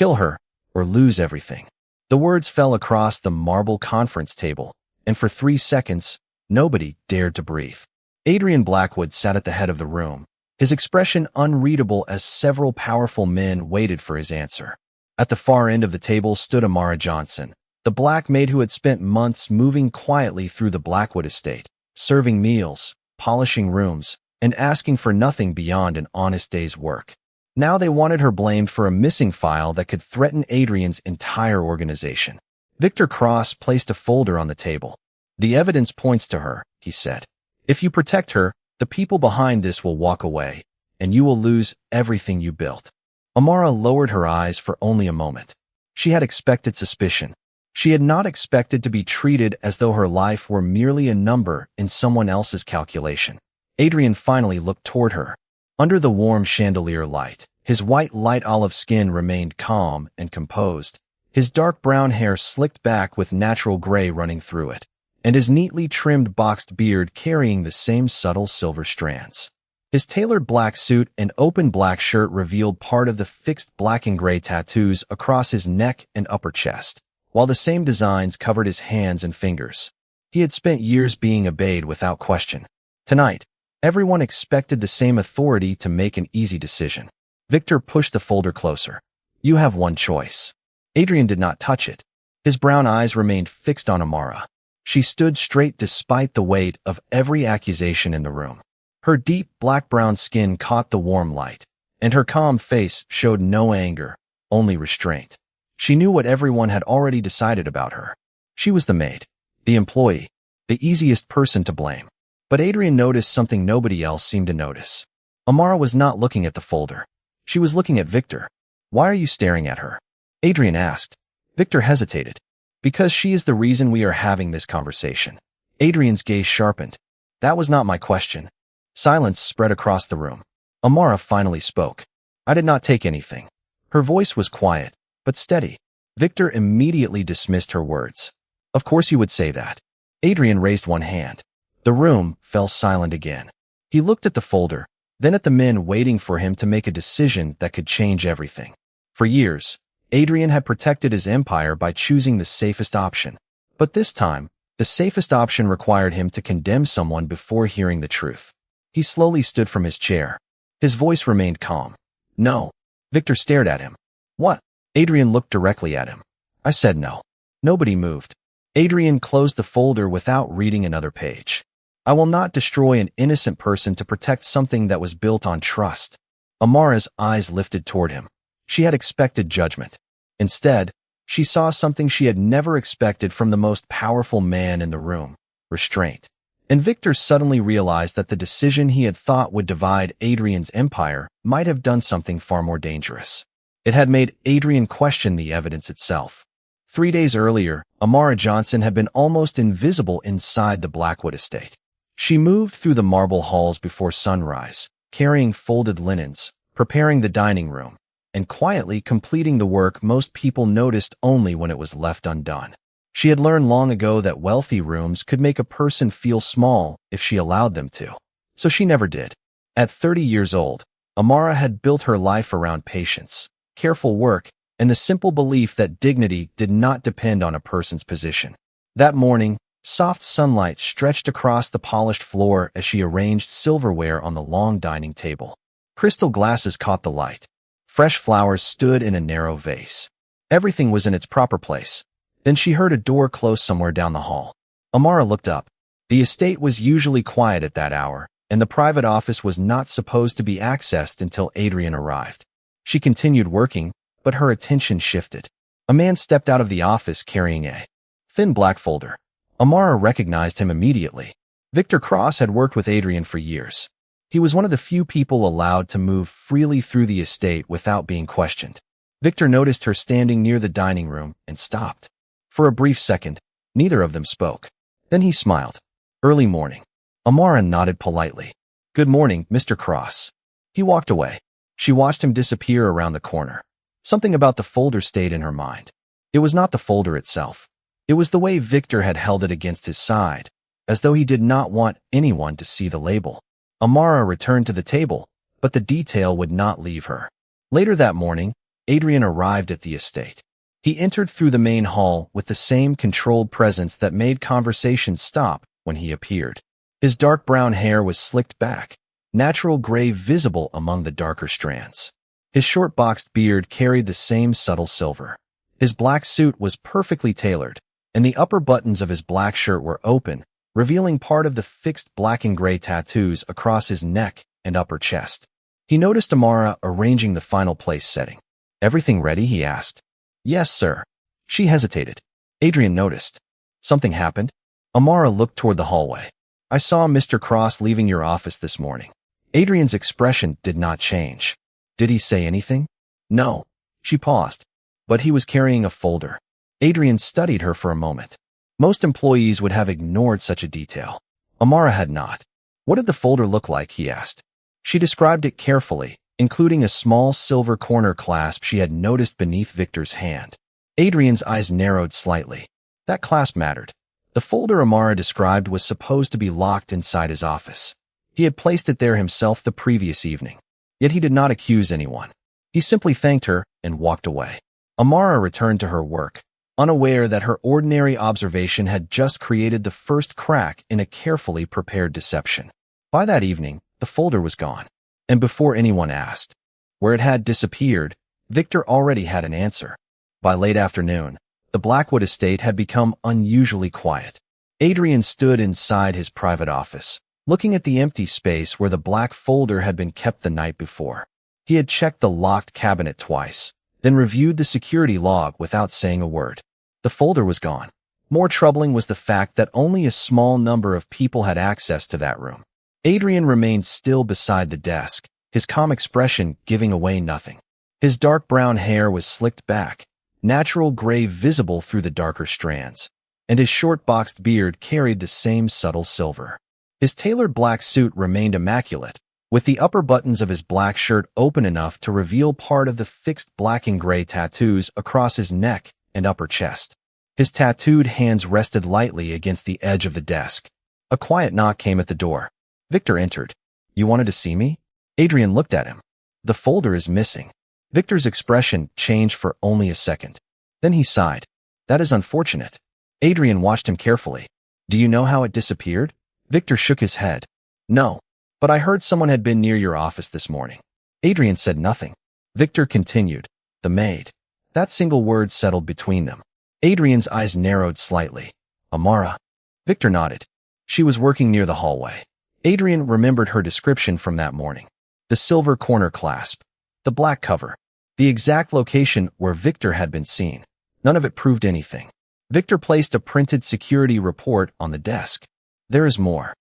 Kill her, or lose everything. The words fell across the marble conference table, and for 3 seconds, nobody dared to breathe. Adrian Blackwood sat at the head of the room, his expression unreadable as several powerful men waited for his answer. At the far end of the table stood Amara Johnson, the Black Maid who had spent months moving quietly through the Blackwood estate, serving meals, polishing rooms, and asking for nothing beyond an honest day's work. Now they wanted her blamed for a missing file that could threaten Adrian's entire organization. Victor Cross placed a folder on the table. "The evidence points to her," he said. "If you protect her, the people behind this will walk away, and you will lose everything you built." Amara lowered her eyes for only a moment. She had expected suspicion. She had not expected to be treated as though her life were merely a number in someone else's calculation. Adrian finally looked toward her. Under the warm chandelier light, his white light olive skin remained calm and composed, his dark brown hair slicked back with natural gray running through it, and his neatly trimmed boxed beard carrying the same subtle silver strands. His tailored black suit and open black shirt revealed part of the fixed black and gray tattoos across his neck and upper chest, while the same designs covered his hands and fingers. He had spent years being obeyed without question. Tonight, everyone expected the same authority to make an easy decision. Victor pushed the folder closer. "You have one choice." Adrian did not touch it. His brown eyes remained fixed on Amara. She stood straight despite the weight of every accusation in the room. Her deep black-brown skin caught the warm light, and her calm face showed no anger, only restraint. She knew what everyone had already decided about her. She was the maid, the employee, the easiest person to blame. But Adrian noticed something nobody else seemed to notice. Amara was not looking at the folder. She was looking at Victor. "Why are you staring at her?" Adrian asked. Victor hesitated. "Because she is the reason we are having this conversation." Adrian's gaze sharpened. "That was not my question." Silence spread across the room. Amara finally spoke. "I did not take anything." Her voice was quiet, but steady. Victor immediately dismissed her words. "Of course you would say that." Adrian raised one hand. The room fell silent again. He looked at the folder, then at the men waiting for him to make a decision that could change everything. For years, Adrian had protected his empire by choosing the safest option. But this time, the safest option required him to condemn someone before hearing the truth. He slowly stood from his chair. His voice remained calm. "No." Victor stared at him. "What?" Adrian looked directly at him. "I said no." Nobody moved. Adrian closed the folder without reading another page. "I will not destroy an innocent person to protect something that was built on trust." Amara's eyes lifted toward him. She had expected judgment. Instead, she saw something she had never expected from the most powerful man in the room: restraint. And Victor suddenly realized that the decision he had thought would divide Adrian's empire might have done something far more dangerous. It had made Adrian question the evidence itself. 3 days earlier, Amara Johnson had been almost invisible inside the Blackwood estate. She moved through the marble halls before sunrise, carrying folded linens, preparing the dining room, and quietly completing the work most people noticed only when it was left undone. She had learned long ago that wealthy rooms could make a person feel small if she allowed them to. So she never did. At 30 years old, Amara had built her life around patience, careful work, and the simple belief that dignity did not depend on a person's position. That morning, soft sunlight stretched across the polished floor as she arranged silverware on the long dining table. Crystal glasses caught the light. Fresh flowers stood in a narrow vase. Everything was in its proper place. Then she heard a door close somewhere down the hall. Amara looked up. The estate was usually quiet at that hour, and the private office was not supposed to be accessed until Adrian arrived. She continued working, but her attention shifted. A man stepped out of the office carrying a thin black folder. Amara recognized him immediately. Victor Cross had worked with Adrian for years. He was one of the few people allowed to move freely through the estate without being questioned. Victor noticed her standing near the dining room and stopped. For a brief second, neither of them spoke. Then he smiled. "Early morning." Amara nodded politely. "Good morning, Mr. Cross." He walked away. She watched him disappear around the corner. Something about the folder stayed in her mind. It was not the folder itself. It was the way Victor had held it against his side, as though he did not want anyone to see the label. Amara returned to the table, but the detail would not leave her. Later that morning, Adrian arrived at the estate. He entered through the main hall with the same controlled presence that made conversation stop when he appeared. His dark brown hair was slicked back, natural gray visible among the darker strands. His short boxed beard carried the same subtle silver. His black suit was perfectly tailored, and the upper buttons of his black shirt were open, revealing part of the fixed black and gray tattoos across his neck and upper chest. He noticed Amara arranging the final place setting. "Everything ready?" he asked. "Yes, sir." She hesitated. Adrian noticed. "Something happened?" Amara looked toward the hallway. "I saw Mr. Cross leaving your office this morning." Adrian's expression did not change. "Did he say anything?" "No." She paused. "But he was carrying a folder." Adrian studied her for a moment. Most employees would have ignored such a detail. Amara had not. "What did the folder look like?" he asked. She described it carefully, including a small silver corner clasp she had noticed beneath Victor's hand. Adrian's eyes narrowed slightly. That clasp mattered. The folder Amara described was supposed to be locked inside his office. He had placed it there himself the previous evening. Yet he did not accuse anyone. He simply thanked her and walked away. Amara returned to her work, unaware that her ordinary observation had just created the first crack in a carefully prepared deception. By that evening, the folder was gone. And before anyone asked where it had disappeared, Victor already had an answer. By late afternoon, the Blackwood estate had become unusually quiet. Adrian stood inside his private office, looking at the empty space where the black folder had been kept the night before. He had checked the locked cabinet twice, then reviewed the security log without saying a word. The folder was gone. More troubling was the fact that only a small number of people had access to that room. Adrian remained still beside the desk, his calm expression giving away nothing. His dark brown hair was slicked back, natural gray visible through the darker strands, and his short boxed beard carried the same subtle silver. His tailored black suit remained immaculate, with the upper buttons of his black shirt open enough to reveal part of the fixed black and gray tattoos across his neck and upper chest. His tattooed hands rested lightly against the edge of the desk. A quiet knock came at the door. Victor entered. "You wanted to see me?" Adrian looked at him. "The folder is missing." Victor's expression changed for only a second. Then he sighed. "That is unfortunate." Adrian watched him carefully. "Do you know how it disappeared?" Victor shook his head. "No, but I heard someone had been near your office this morning." Adrian said nothing. Victor continued. "The maid." That single word settled between them. Adrian's eyes narrowed slightly. "Amara?" Victor nodded. "She was working near the hallway." Adrian remembered her description from that morning. The silver corner clasp, the black cover, the exact location where Victor had been seen. None of it proved anything. Victor placed a printed security report on the desk. "There is more."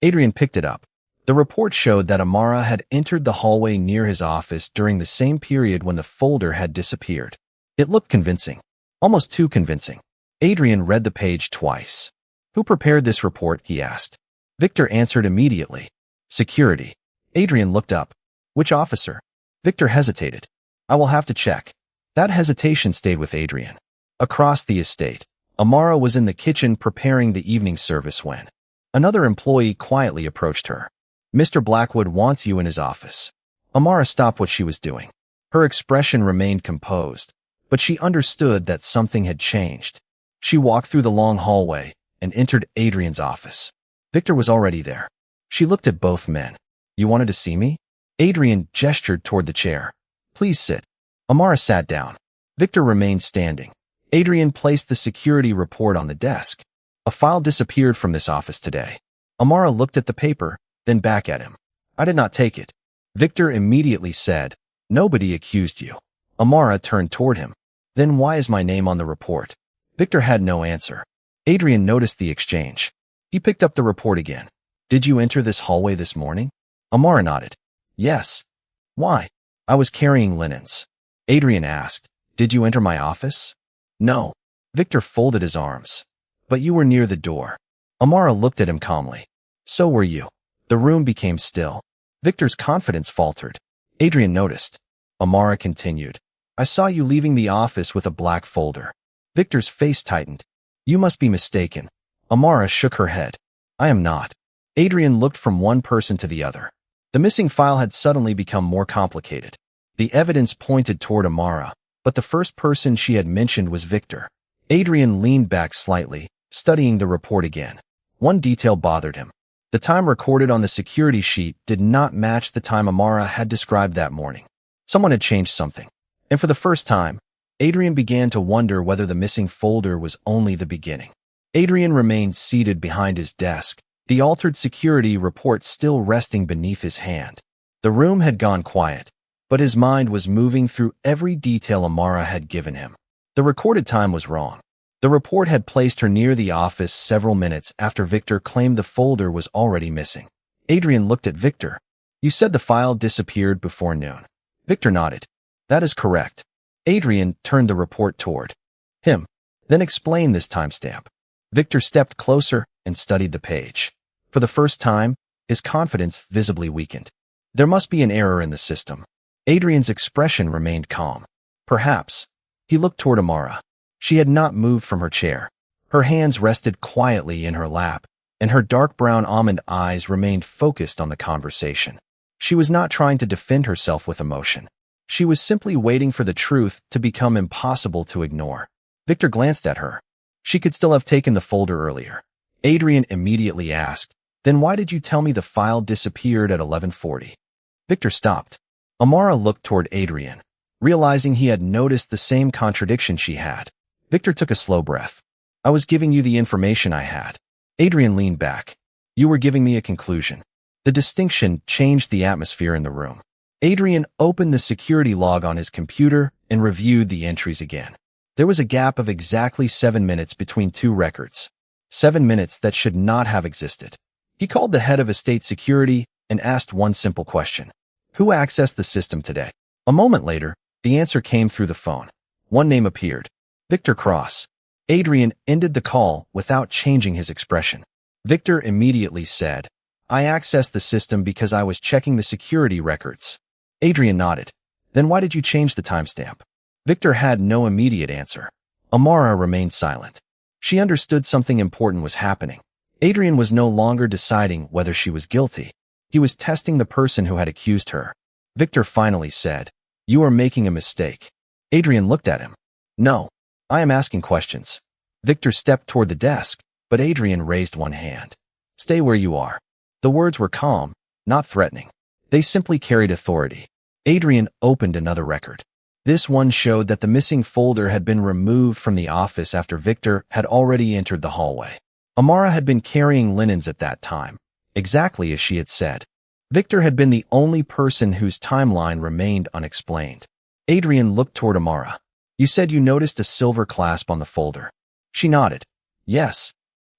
Adrian picked it up. The report showed that Amara had entered the hallway near his office during the same period when the folder had disappeared. It looked convincing, almost too convincing. Adrian read the page twice. "Who prepared this report?" he asked. Victor answered immediately. "Security." Adrian looked up. "Which officer?" Victor hesitated. "I will have to check." That hesitation stayed with Adrian. Across the estate, Amara was in the kitchen preparing the evening service when another employee quietly approached her. "Mr. Blackwood wants you in his office." Amara stopped what she was doing. Her expression remained composed, but she understood that something had changed. She walked through the long hallway and entered Adrian's office. Victor was already there. She looked at both men. "You wanted to see me?" Adrian gestured toward the chair. "Please sit." Amara sat down. Victor remained standing. Adrian placed the security report on the desk. "A file disappeared from this office today." Amara looked at the paper, then back at him. "I did not take it." Victor immediately said, "Nobody accused you." Amara turned toward him. "Then why is my name on the report?" Victor had no answer. Adrian noticed the exchange. He picked up the report again. "Did you enter this hallway this morning?" Amara nodded. "Yes." "Why?" "I was carrying linens." Adrian asked, "Did you enter my office?" "No." Victor folded his arms. "But you were near the door." Amara looked at him calmly. "So were you." The room became still. Victor's confidence faltered. Adrian noticed. Amara continued. "I saw you leaving the office with a black folder." Victor's face tightened. "You must be mistaken." Amara shook her head. "I am not." Adrian looked from one person to the other. The missing file had suddenly become more complicated. The evidence pointed toward Amara, but the first person she had mentioned was Victor. Adrian leaned back slightly, studying the report again. One detail bothered him. The time recorded on the security sheet did not match the time Amara had described that morning. Someone had changed something. And for the first time, Adrian began to wonder whether the missing folder was only the beginning. Adrian remained seated behind his desk, the altered security report still resting beneath his hand. The room had gone quiet, but his mind was moving through every detail Amara had given him. The recorded time was wrong. The report had placed her near the office several minutes after Victor claimed the folder was already missing. Adrian looked at Victor. "You said the file disappeared before noon." Victor nodded. "That is correct." Adrian turned the report toward him. "Then explain this timestamp." Victor stepped closer and studied the page. For the first time, his confidence visibly weakened. There must be an error in the system. Adrian's expression remained calm. Perhaps. He looked toward Amara. She had not moved from her chair. Her hands rested quietly in her lap, and her dark brown almond eyes remained focused on the conversation. She was not trying to defend herself with emotion. She was simply waiting for the truth to become impossible to ignore. Victor glanced at her. She could still have taken the folder earlier. Adrian immediately asked, "Then why did you tell me the file disappeared at 11:40? Victor stopped. Amara looked toward Adrian, realizing he had noticed the same contradiction she had. Victor took a slow breath. "I was giving you the information I had." Adrian leaned back. "You were giving me a conclusion." The distinction changed the atmosphere in the room. Adrian opened the security log on his computer and reviewed the entries again. There was a gap of exactly 7 minutes between two records. 7 minutes that should not have existed. He called the head of estate security and asked one simple question. "Who accessed the system today?" A moment later, the answer came through the phone. One name appeared. Victor Cross. Adrian ended the call without changing his expression. Victor immediately said, "I accessed the system because I was checking the security records." Adrian nodded. "Then why did you change the timestamp?" Victor had no immediate answer. Amara remained silent. She understood something important was happening. Adrian was no longer deciding whether she was guilty. He was testing the person who had accused her. Victor finally said, "You are making a mistake." Adrian looked at him. "No, I am asking questions." Victor stepped toward the desk, but Adrian raised one hand. "Stay where you are." The words were calm, not threatening. They simply carried authority. Adrian opened another record. This one showed that the missing folder had been removed from the office after Victor had already entered the hallway. Amara had been carrying linens at that time, exactly as she had said. Victor had been the only person whose timeline remained unexplained. Adrian looked toward Amara. "You said you noticed a silver clasp on the folder." She nodded. "Yes."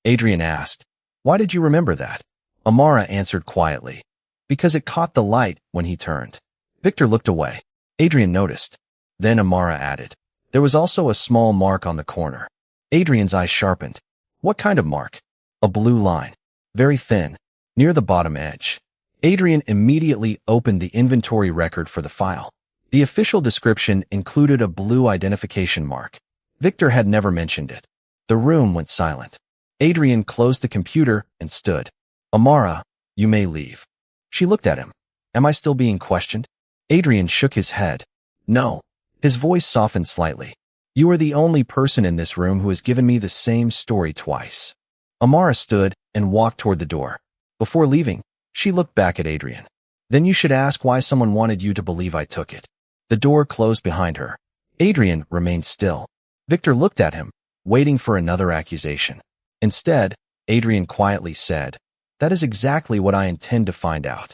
Adrian asked, "Why did you remember that?" Amara answered quietly, "Because it caught the light when he turned." Victor looked away. Adrian noticed. Then Amara added, "There was also a small mark on the corner." Adrian's eyes sharpened. "What kind of mark?" "A blue line. Very thin, near the bottom edge." Adrian immediately opened the inventory record for the file. The official description included a blue identification mark. Victor had never mentioned it. The room went silent. Adrian closed the computer and stood. "Amara, you may leave." She looked at him. "Am I still being questioned?" Adrian shook his head. "No." His voice softened slightly. "You are the only person in this room who has given me the same story twice." Amara stood and walked toward the door. Before leaving, she looked back at Adrian. "Then you should ask why someone wanted you to believe I took it." The door closed behind her. Adrian remained still. Victor looked at him, waiting for another accusation. Instead, Adrian quietly said, "That is exactly what I intend to find out."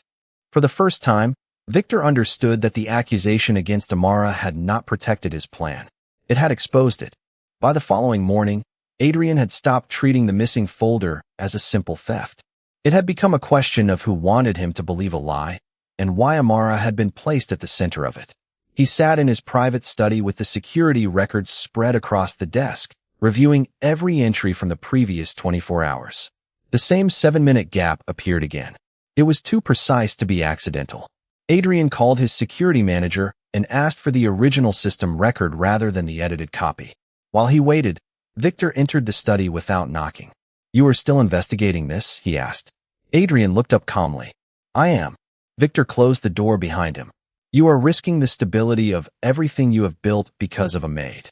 For the first time, Victor understood that the accusation against Amara had not protected his plan. It had exposed it. By the following morning, Adrian had stopped treating the missing folder as a simple theft. It had become a question of who wanted him to believe a lie, and why Amara had been placed at the center of it. He sat in his private study with the security records spread across the desk, reviewing every entry from the previous 24 hours. The same 7-minute gap appeared again. It was too precise to be accidental. Adrian called his security manager and asked for the original system record rather than the edited copy. While he waited, Victor entered the study without knocking. "You are still investigating this?" he asked. Adrian looked up calmly. "I am." Victor closed the door behind him. You are risking the stability of everything you have built because of a maid.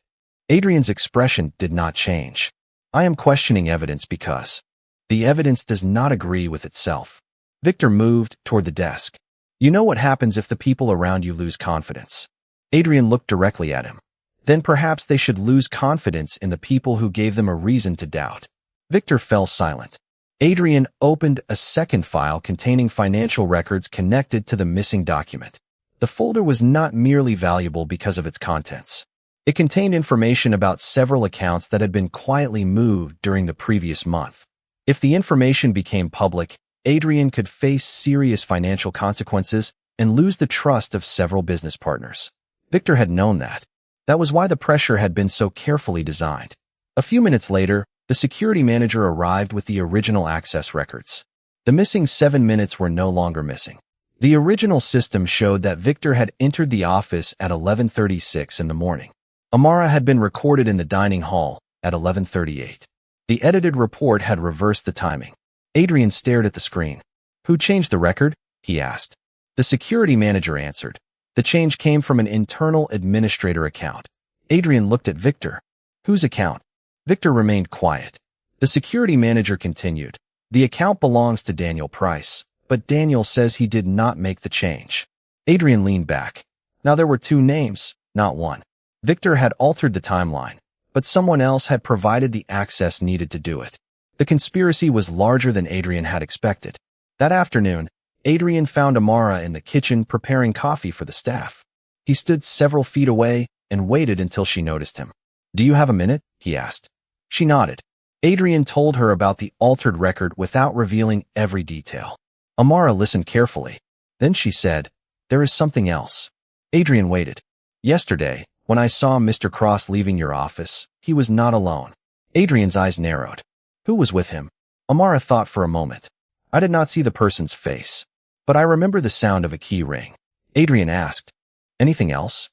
Adrian's expression did not change. I am questioning evidence because the evidence does not agree with itself. Victor moved toward the desk. You know what happens if the people around you lose confidence. Adrian looked directly at him. Then perhaps they should lose confidence in the people who gave them a reason to doubt. Victor fell silent. Adrian opened a second file containing financial records connected to the missing document. The folder was not merely valuable because of its contents. It contained information about several accounts that had been quietly moved during the previous month. If the information became public, Adrian could face serious financial consequences and lose the trust of several business partners. Victor had known that. That was why the pressure had been so carefully designed. A few minutes later, the security manager arrived with the original access records. The missing 7 minutes were no longer missing. The original system showed that Victor had entered the office at 11:36 in the morning. Amara had been recorded in the dining hall at 11:38. The edited report had reversed the timing. Adrian stared at the screen. Who changed the record? He asked. The security manager answered. The change came from an internal administrator account. Adrian looked at Victor. Whose account? Victor remained quiet. The security manager continued. The account belongs to Daniel Price, but Daniel says he did not make the change. Adrian leaned back. Now there were 2 names, not one. Victor had altered the timeline, but someone else had provided the access needed to do it. The conspiracy was larger than Adrian had expected. That afternoon, Adrian found Amara in the kitchen preparing coffee for the staff. He stood several feet away and waited until she noticed him. Do you have a minute? He asked. She nodded. Adrian told her about the altered record without revealing every detail. Amara listened carefully. Then she said, There is something else. Adrian waited. Yesterday, when I saw Mr. Cross leaving your office, he was not alone. Adrian's eyes narrowed. Who was with him? Amara thought for a moment. I did not see the person's face, but I remember the sound of a key ring. Adrian asked, Anything else?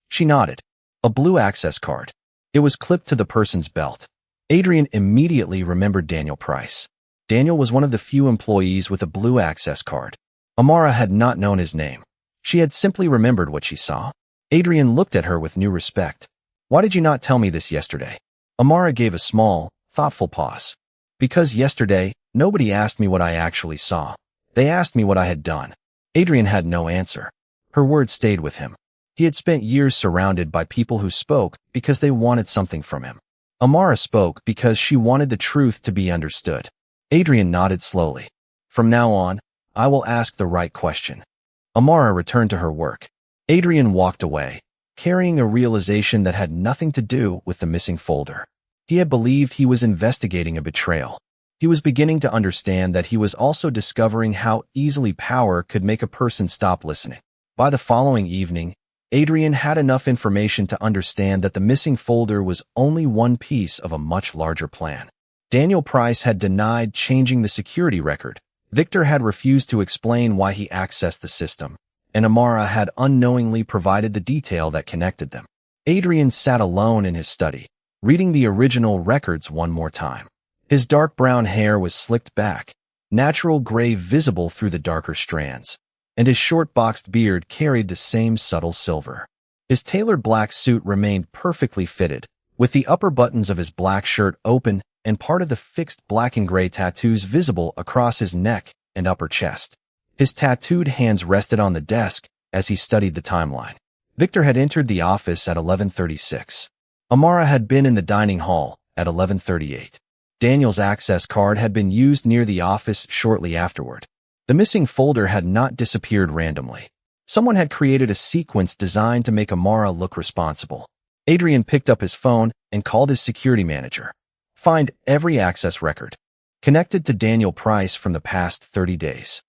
She nodded. A blue access card. It was clipped to the person's belt. Adrian immediately remembered Daniel Price. Daniel was one of the few employees with a blue access card. Amara had not known his name. She had simply remembered what she saw. Adrian looked at her with new respect. Why did you not tell me this yesterday? Amara gave a small, thoughtful pause. Because yesterday, nobody asked me what I actually saw. They asked me what I had done. Adrian had no answer. Her words stayed with him. He had spent years surrounded by people who spoke because they wanted something from him. Amara spoke because she wanted the truth to be understood. Adrian nodded slowly. From now on, I will ask the right question. Amara returned to her work. Adrian walked away, carrying a realization that had nothing to do with the missing folder. He had believed he was investigating a betrayal. He was beginning to understand that he was also discovering how easily power could make a person stop listening. By the following evening, Adrian had enough information to understand that the missing folder was only one piece of a much larger plan. Daniel Price had denied changing the security record. Victor had refused to explain why he accessed the system, and Amara had unknowingly provided the detail that connected them. Adrian sat alone in his study, reading the original records one more time. His dark brown hair was slicked back, natural gray visible through the darker strands, and his short boxed beard carried the same subtle silver. His tailored black suit remained perfectly fitted, with the upper buttons of his black shirt open and part of the fixed black and gray tattoos visible across his neck and upper chest. His tattooed hands rested on the desk as he studied the timeline. Victor had entered the office at 11:36. Amara had been in the dining hall at 11:38. Daniel's access card had been used near the office shortly afterward. The missing folder had not disappeared randomly. Someone had created a sequence designed to make Amara look responsible. Adrian picked up his phone and called his security manager. Find every access record connected to Daniel Price from the past 30 days.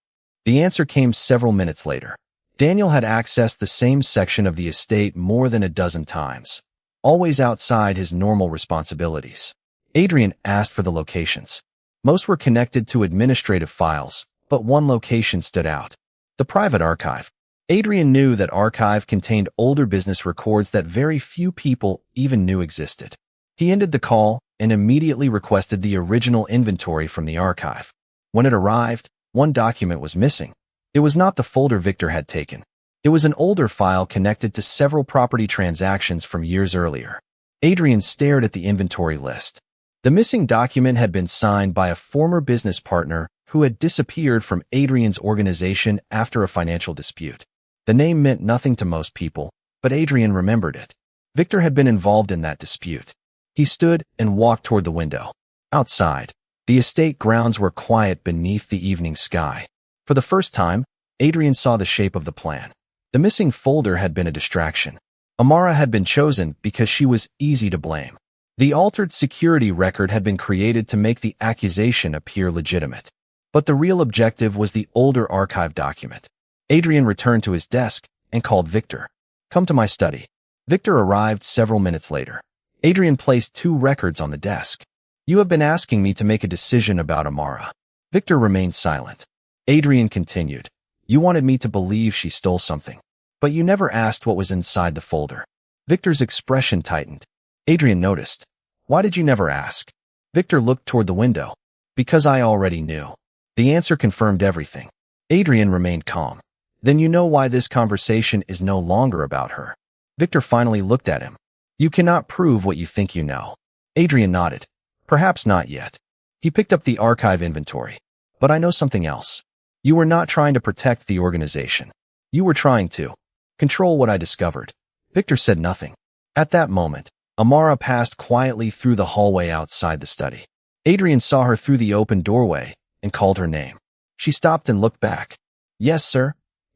The answer came several minutes later. Daniel had accessed the same section of the estate more than a dozen times, always outside his normal responsibilities. Adrian asked for the locations. Most were connected to administrative files, but one location stood out. The private archive. Adrian knew that archive contained older business records that very few people even knew existed. He ended the call and immediately requested the original inventory from the archive. When it arrived, one document was missing. It was not the folder Victor had taken. It was an older file connected to several property transactions from years earlier. Adrian stared at the inventory list. The missing document had been signed by a former business partner who had disappeared from Adrian's organization after a financial dispute. The name meant nothing to most people, but Adrian remembered it. Victor had been involved in that dispute. He stood and walked toward the window. Outside, the estate grounds were quiet beneath the evening sky. For the first time, Adrian saw the shape of the plan. The missing folder had been a distraction. Amara had been chosen because she was easy to blame. The altered security record had been created to make the accusation appear legitimate. But the real objective was the older archive document. Adrian returned to his desk and called Victor. "Come to my study." Victor arrived several minutes later. Adrian placed 2 records on the desk. "You have been asking me to make a decision about Amara." Victor remained silent. Adrian continued. "You wanted me to believe she stole something, but you never asked what was inside the folder." Victor's expression tightened. Adrian noticed. "Why did you never ask?" Victor looked toward the window. "Because I already knew." The answer confirmed everything. Adrian remained calm. "Then you know why this conversation is no longer about her." Victor finally looked at him. "You cannot prove what you think you know." Adrian nodded. "Perhaps not yet." He picked up the archive inventory. "But I know something else. You were not trying to protect the organization. You were trying to control what I discovered." Victor said nothing. At that moment, Amara passed quietly through the hallway outside the study. Adrian saw her through the open doorway and called her name. She stopped and looked back. "Yes, sir?"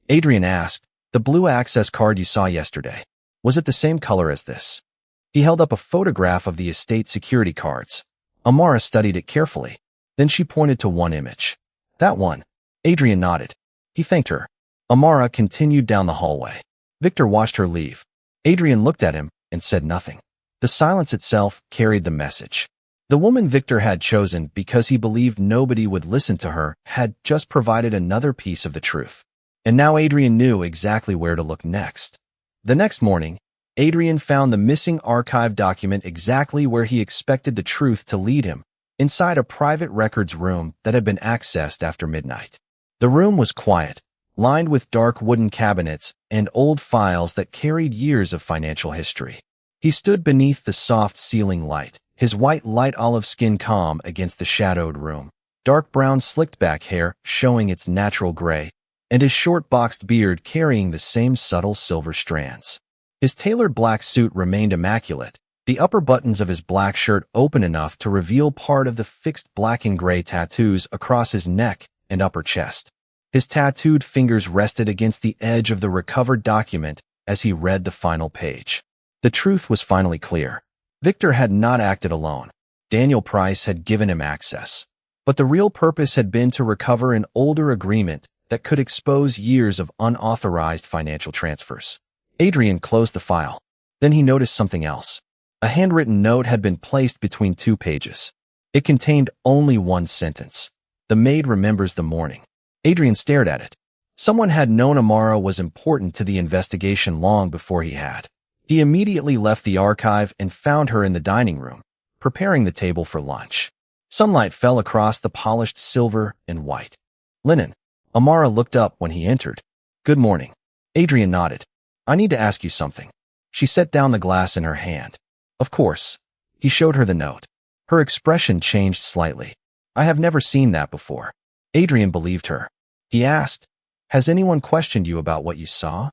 Adrian asked. "The blue access card you saw yesterday, was it the same color as this?" He held up a photograph of the estate security cards. Amara studied it carefully. Then she pointed to one image. "That one." Adrian nodded. He thanked her. Amara continued down the hallway. Victor watched her leave. Adrian looked at him and said nothing. The silence itself carried the message. The woman Victor had chosen because he believed nobody would listen to her had just provided another piece of the truth. And now Adrian knew exactly where to look next. The next morning, Adrian found the missing archive document exactly where he expected the truth to lead him, inside a private records room that had been accessed after midnight. The room was quiet, lined with dark wooden cabinets and old files that carried years of financial history. He stood beneath the soft ceiling light, his white light olive skin calm against the shadowed room, dark brown slicked back hair showing its natural gray, and his short boxed beard carrying the same subtle silver strands. His tailored black suit remained immaculate, the upper buttons of his black shirt open enough to reveal part of the fixed black and gray tattoos across his neck and upper chest. His tattooed fingers rested against the edge of the recovered document as he read the final page. The truth was finally clear. Victor had not acted alone. Daniel Price had given him access. But the real purpose had been to recover an older agreement that could expose years of unauthorized financial transfers. Adrian closed the file. Then he noticed something else. A handwritten note had been placed between 2 pages. It contained only one sentence. "The maid remembers the morning." Adrian stared at it. Someone had known Amara was important to the investigation long before he had. He immediately left the archive and found her in the dining room, preparing the table for lunch. Sunlight fell across the polished silver and white linen. Amara looked up when he entered. "Good morning." Adrian nodded. "I need to ask you something." She set down the glass in her hand. "Of course." He showed her the note. Her expression changed slightly. "I have never seen that before." Adrian believed her. He asked, "Has anyone questioned you about what you saw?"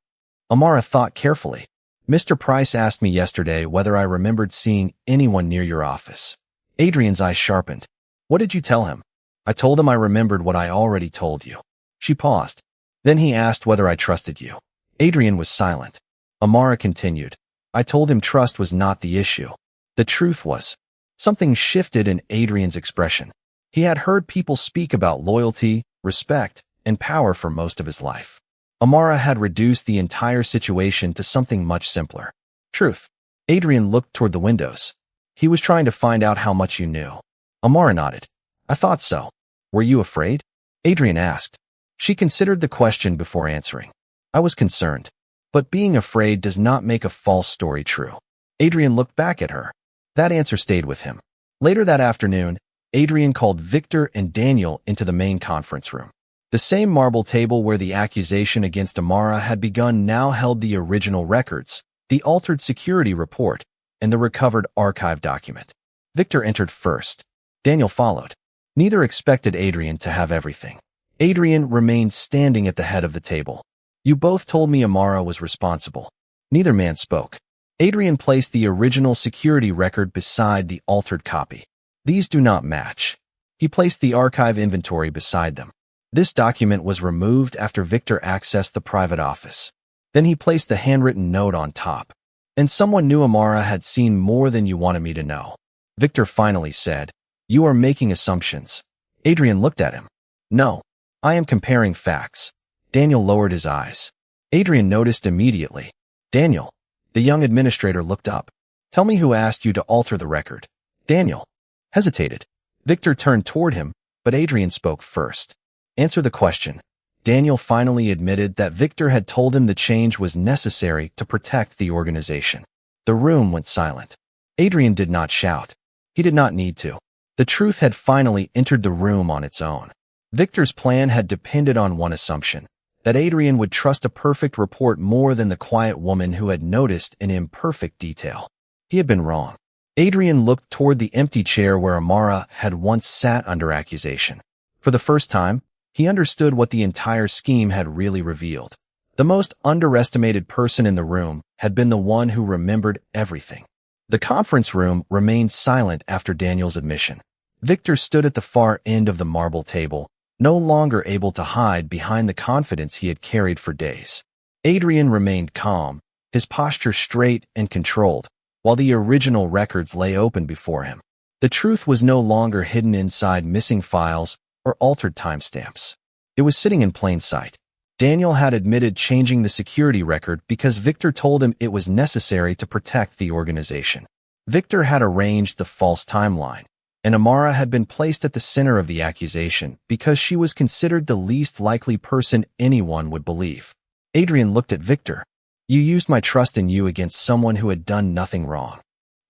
Amara thought carefully. "Mr. Price asked me yesterday whether I remembered seeing anyone near your office." Adrian's eyes sharpened. "What did you tell him?" "I told him I remembered what I already told you." She paused. "Then he asked whether I trusted you." Adrian was silent. Amara continued. "I told him trust was not the issue. The truth was." Something shifted in Adrian's expression. He had heard people speak about loyalty, respect, and power for most of his life. Amara had reduced the entire situation to something much simpler. Truth. Adrian looked toward the windows. "He was trying to find out how much you knew." Amara nodded. "I thought so." "Were you afraid?" Adrian asked. She considered the question before answering. "I was concerned. But being afraid does not make a false story true." Adrian looked back at her. That answer stayed with him. Later that afternoon, Adrian called Victor and Daniel into the main conference room. The same marble table where the accusation against Amara had begun now held the original records, the altered security report, and the recovered archive document. Victor entered first. Daniel followed. Neither expected Adrian to have everything. Adrian remained standing at the head of the table. You both told me Amara was responsible. Neither man spoke. Adrian placed the original security record beside the altered copy. These do not match. He placed the archive inventory beside them. This document was removed after Victor accessed the private office. Then he placed the handwritten note on top. And someone knew Amara had seen more than you wanted me to know. Victor finally said, You are making assumptions. Adrian looked at him. No, I am comparing facts. Daniel lowered his eyes. Adrian noticed immediately. Daniel. The young administrator looked up. Tell me who asked you to alter the record. Daniel hesitated. Victor turned toward him, but Adrian spoke first. Answer the question. Daniel finally admitted that Victor had told him the change was necessary to protect the organization. The room went silent. Adrian did not shout. He did not need to. The truth had finally entered the room on its own. Victor's plan had depended on one assumption, that Adrian would trust a perfect report more than the quiet woman who had noticed an imperfect detail. He had been wrong. Adrian looked toward the empty chair where Amara had once sat under accusation. For the first time, he understood what the entire scheme had really revealed. The most underestimated person in the room had been the one who remembered everything. The conference room remained silent after Daniel's admission. Victor stood at the far end of the marble table, no longer able to hide behind the confidence he had carried for days. Adrian remained calm, his posture straight and controlled, while the original records lay open before him. The truth was no longer hidden inside missing files or altered timestamps. It was sitting in plain sight. Daniel had admitted changing the security record because Victor told him it was necessary to protect the organization. Victor had arranged the false timeline, and Amara had been placed at the center of the accusation because she was considered the least likely person anyone would believe. Adrian looked at Victor. You used my trust in you against someone who had done nothing wrong.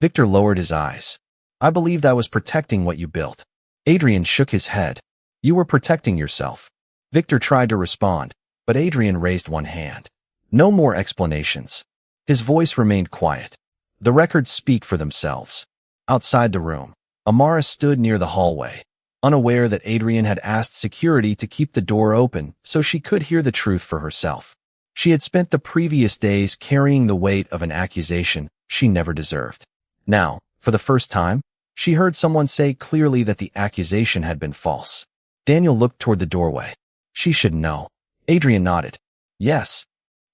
Victor lowered his eyes. I believed I was protecting what you built. Adrian shook his head. You were protecting yourself. Victor tried to respond, but Adrian raised one hand. No more explanations. His voice remained quiet. The records speak for themselves. Outside the room, Amara stood near the hallway, unaware that Adrian had asked security to keep the door open so she could hear the truth for herself. She had spent the previous days carrying the weight of an accusation she never deserved. Now, for the first time, she heard someone say clearly that the accusation had been false. Daniel looked toward the doorway. She should know. Adrian nodded. Yes.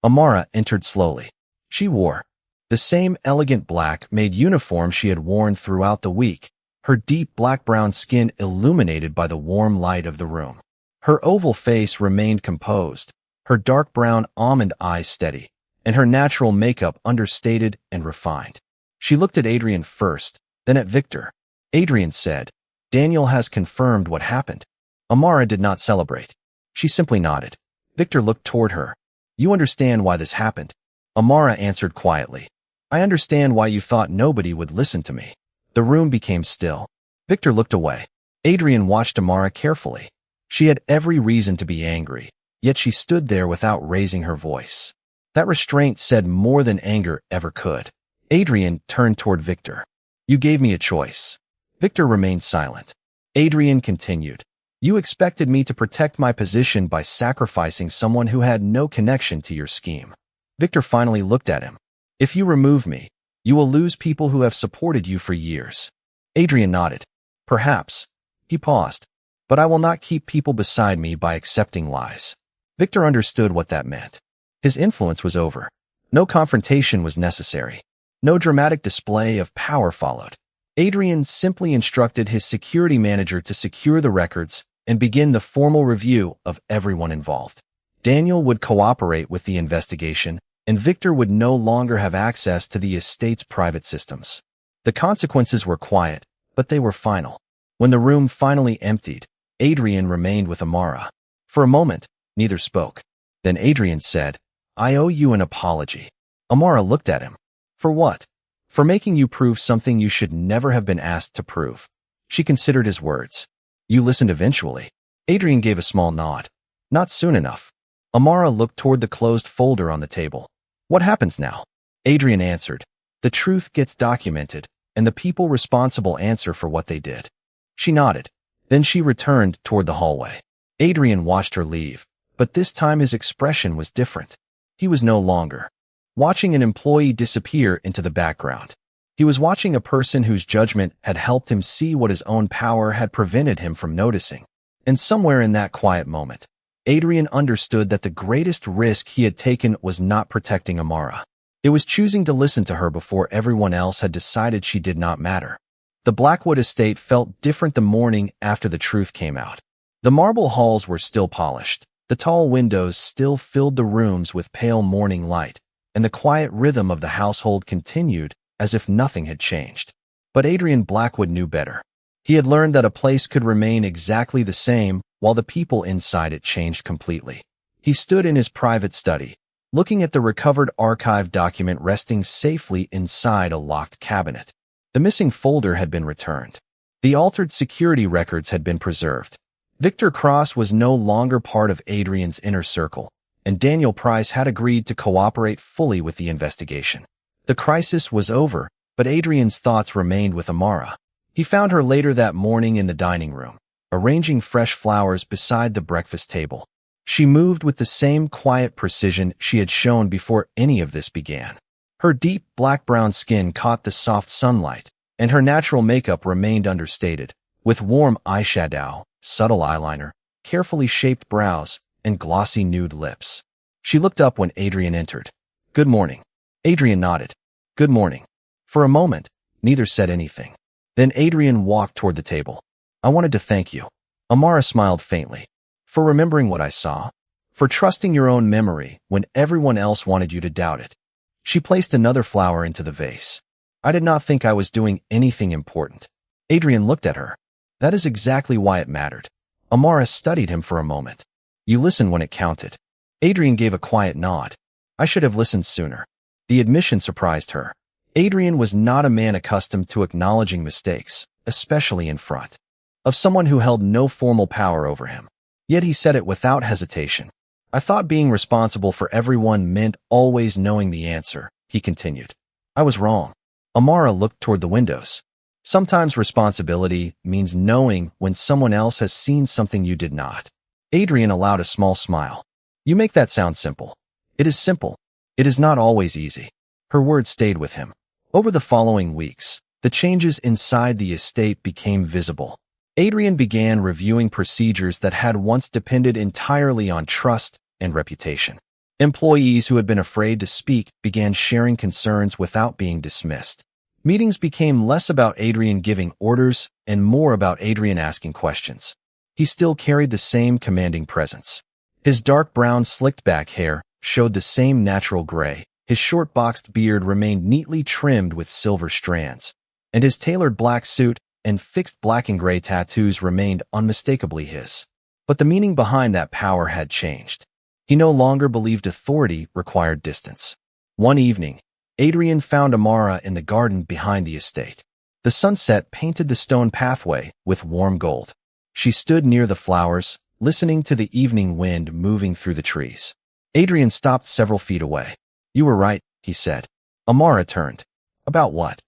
Amara entered slowly. She wore the same elegant Black Maid uniform she had worn throughout the week, her deep black-brown skin illuminated by the warm light of the room. Her oval face remained composed, her dark brown almond eyes steady, and her natural makeup understated and refined. She looked at Adrian first, then at Victor. Adrian said, Daniel has confirmed what happened. Amara did not celebrate. She simply nodded. Victor looked toward her. You understand why this happened? Amara answered quietly. I understand why you thought nobody would listen to me. The room became still. Victor looked away. Adrian watched Amara carefully. She had every reason to be angry, yet she stood there without raising her voice. That restraint said more than anger ever could. Adrian turned toward Victor. You gave me a choice. Victor remained silent. Adrian continued. You expected me to protect my position by sacrificing someone who had no connection to your scheme. Victor finally looked at him. If you remove me, you will lose people who have supported you for years. Adrian nodded. Perhaps. He paused. But I will not keep people beside me by accepting lies. Victor understood what that meant. His influence was over. No confrontation was necessary. No dramatic display of power followed. Adrian simply instructed his security manager to secure the records and begin the formal review of everyone involved. Daniel would cooperate with the investigation, and Victor would no longer have access to the estate's private systems. The consequences were quiet, but they were final. When the room finally emptied, Adrian remained with Amara. For a moment, neither spoke. Then Adrian said, I owe you an apology. Amara looked at him. For what? For making you prove something you should never have been asked to prove. She considered his words. You listened eventually. Adrian gave a small nod. Not soon enough. Amara looked toward the closed folder on the table. What happens now? Adrian answered. The truth gets documented, and the people responsible answer for what they did. She nodded. Then she returned toward the hallway. Adrian watched her leave, but this time his expression was different. He was no longer watching an employee disappear into the background. He was watching a person whose judgment had helped him see what his own power had prevented him from noticing. And somewhere in that quiet moment, Adrian understood that the greatest risk he had taken was not protecting Amara. It was choosing to listen to her before everyone else had decided she did not matter. The Blackwood estate felt different the morning after the truth came out. The marble halls were still polished. The tall windows still filled the rooms with pale morning light, and the quiet rhythm of the household continued as if nothing had changed. But Adrian Blackwood knew better. He had learned that a place could remain exactly the same while the people inside it changed completely. He stood in his private study, looking at the recovered archive document resting safely inside a locked cabinet. The missing folder had been returned. The altered security records had been preserved. Victor Cross was no longer part of Adrian's inner circle, and Daniel Price had agreed to cooperate fully with the investigation. The crisis was over, but Adrian's thoughts remained with Amara. He found her later that morning in the dining room, arranging fresh flowers beside the breakfast table. She moved with the same quiet precision she had shown before any of this began. Her deep black-brown skin caught the soft sunlight, and her natural makeup remained understated, with warm eyeshadow, subtle eyeliner, carefully shaped brows, and glossy nude lips. She looked up when Adrian entered. Good morning. Adrian nodded. Good morning. For a moment, neither said anything. Then Adrian walked toward the table. I wanted to thank you. Amara smiled faintly. For remembering what I saw. For trusting your own memory when everyone else wanted you to doubt it. She placed another flower into the vase. I did not think I was doing anything important. Adrian looked at her. That is exactly why it mattered. Amara studied him for a moment. You listened when it counted. Adrian gave a quiet nod. I should have listened sooner. The admission surprised her. Adrian was not a man accustomed to acknowledging mistakes, especially in front of someone who held no formal power over him. Yet he said it without hesitation. I thought being responsible for everyone meant always knowing the answer, he continued. I was wrong. Amara looked toward the windows. Sometimes responsibility means knowing when someone else has seen something you did not. Adrian allowed a small smile. You make that sound simple. It is simple. It is not always easy. Her words stayed with him. Over the following weeks, the changes inside the estate became visible. Adrian began reviewing procedures that had once depended entirely on trust and reputation. Employees who had been afraid to speak began sharing concerns without being dismissed. Meetings became less about Adrian giving orders and more about Adrian asking questions. He still carried the same commanding presence. His dark brown slicked back hair showed the same natural gray. His short boxed beard remained neatly trimmed with silver strands, and his tailored black suit and fixed black and gray tattoos remained unmistakably his. But the meaning behind that power had changed. He no longer believed authority required distance. One evening, Adrian found Amara in the garden behind the estate. The sunset painted the stone pathway with warm gold. She stood near the flowers, listening to the evening wind moving through the trees. Adrian stopped several feet away. You were right, he said. Amara turned. About what?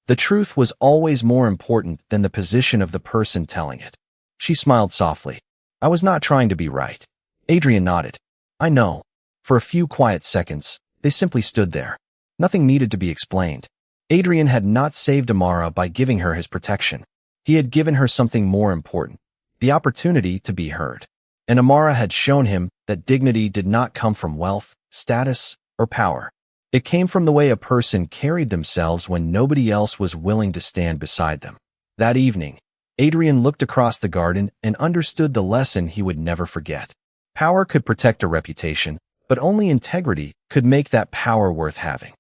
The truth was always more important than the position of the person telling it. She smiled softly. I was not trying to be right. Adrian nodded. I know. For a few quiet seconds, they simply stood there. Nothing needed to be explained. Adrian had not saved Amara by giving her his protection. He had given her something more important, the opportunity to be heard. And Amara had shown him that dignity did not come from wealth, status, or power. It came from the way a person carried themselves when nobody else was willing to stand beside them. That evening, Adrian looked across the garden and understood the lesson he would never forget. Power could protect a reputation, but only integrity could make that power worth having.